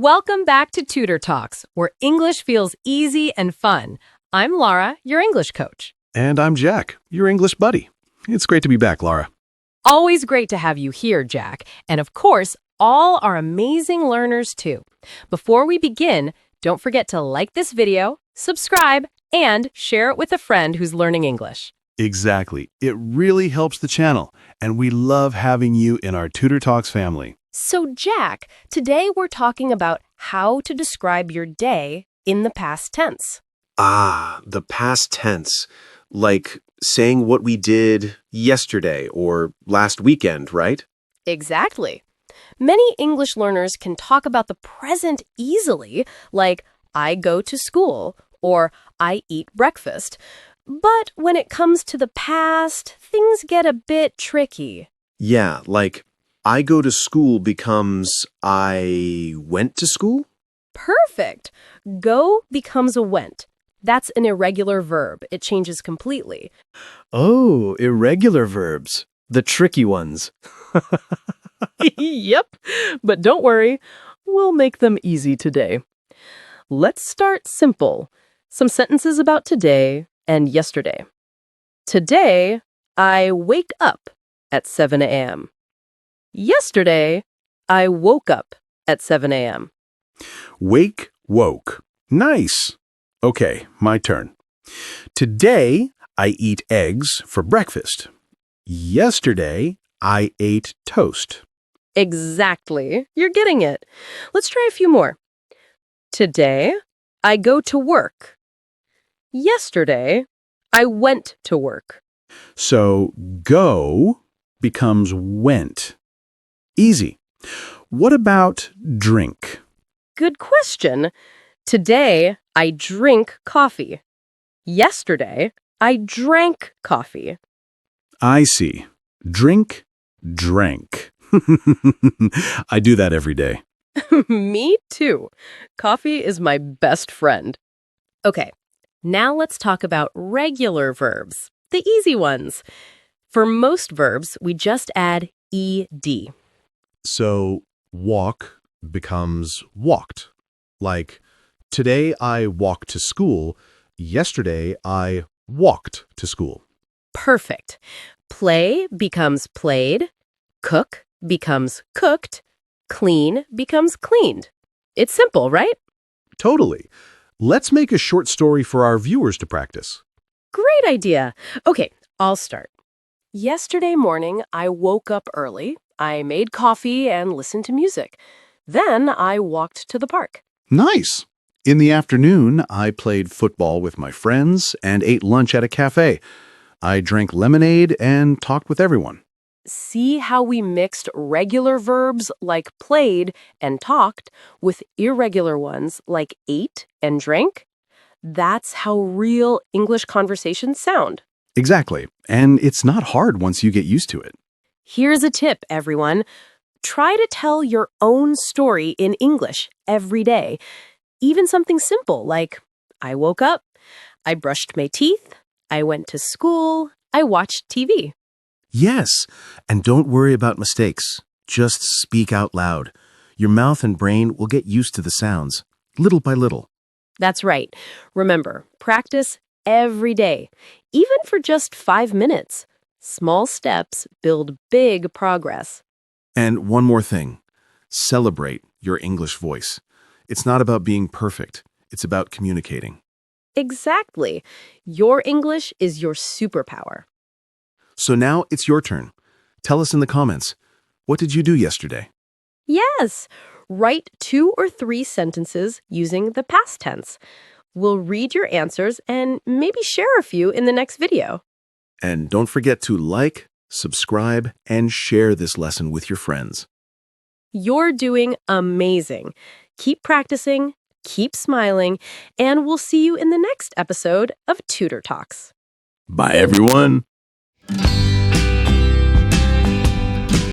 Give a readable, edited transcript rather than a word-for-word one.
Welcome back to Tutor Talks, where English feels easy and fun. I'm Lara, your English coach. And I'm Jack, your English buddy. It's great to be back, Lara. Always great to have you here, Jack. And of course, all our amazing learners too. Before we begin, don't forget to like this video, subscribe, and share it with a friend who's learning English. Exactly. It really helps the channel, and we love having you in our Tutor Talks family. So, Jack, today we're talking about how to describe your day in the past tense. The past tense. Like saying what we did yesterday or last weekend, right? Exactly. Many English learners can talk about the present easily, like I go to school or I eat breakfast. But when it comes to the past, things get a bit tricky. Yeah, like I go to school becomes I went to school? Perfect. Go becomes a went. That's an irregular verb. It changes completely. Oh, irregular verbs. The tricky ones. Yep. But don't worry, we'll make them easy today. Let's start simple. Some sentences about today and yesterday. Today, I wake up at 7 a.m. Yesterday, I woke up at 7 a.m. Wake, woke. Nice. Okay, my turn. Today, I eat eggs for breakfast. Yesterday, I ate toast. Exactly. You're getting it. Let's try a few more. Today, I go to work. Yesterday, I went to work. So, go becomes went. Easy. What about drink? Good question. Today, I drink coffee. Yesterday, I drank coffee. I see. Drink, drank. I do that every day. Me too. Coffee is my best friend. Okay, now let's talk about regular verbs, the easy ones. For most verbs, we just add ed. So walk becomes walked. Like, today I walked to school. Yesterday I walked to school. Perfect. Play becomes played. Cook becomes cooked. Clean becomes cleaned. It's simple, right? Totally. Let's make a short story for our viewers to practice. Great idea. Okay, I'll start. Yesterday morning, I woke up early. I made coffee and listened to music. Then I walked to the park. Nice. In the afternoon, I played football with my friends and ate lunch at a cafe. I drank lemonade and talked with everyone. See how we mixed regular verbs like played and talked with irregular ones like ate and drank? That's how real English conversations sound. Exactly. And it's not hard once you get used to it. Here's a tip, everyone. Try to tell your own story in English every day. Even something simple like, I woke up, I brushed my teeth, I went to school, I watched TV. Yes, and don't worry about mistakes. Just speak out loud. Your mouth and brain will get used to the sounds, little by little. That's right. Remember, practice every day, even for just 5 minutes. Small steps build big progress. And one more thing. Celebrate your English voice. It's not about being perfect. It's about communicating. Exactly. Your English is your superpower. So now it's your turn. Tell us in the comments. What did you do yesterday? Yes. Write 2 or 3 sentences using the past tense. We'll read your answers and maybe share a few in the next video. And don't forget to like, subscribe, and share this lesson with your friends. You're doing amazing. Keep practicing, keep smiling, and we'll see you in the next episode of Tutor Talks. Bye, everyone.